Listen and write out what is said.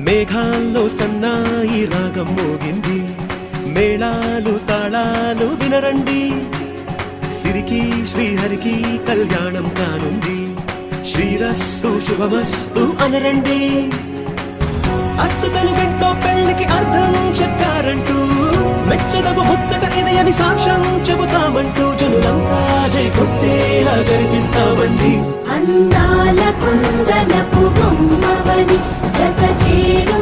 మేఘాల్లో సన్నాయి రాగం మోగింది, మేళాలు తాళాలు వినరండి, సిరికి శ్రీహరికి కళ్యాణం కానుంది, శ్రీరస్తు శుభమస్తు అనరండి. అచ్చతలు గంటో పెళ్లికి అర్థం చెప్పారంటూ, మెచ్చదగు ముచ్చట ఇది అని సాక్ష్యం చెబుతామంటూ, జనులంతా జై కొట్టేలా జరిపిస్తామండి. అందాల కుందనపు బొమ్మవని జత చేరు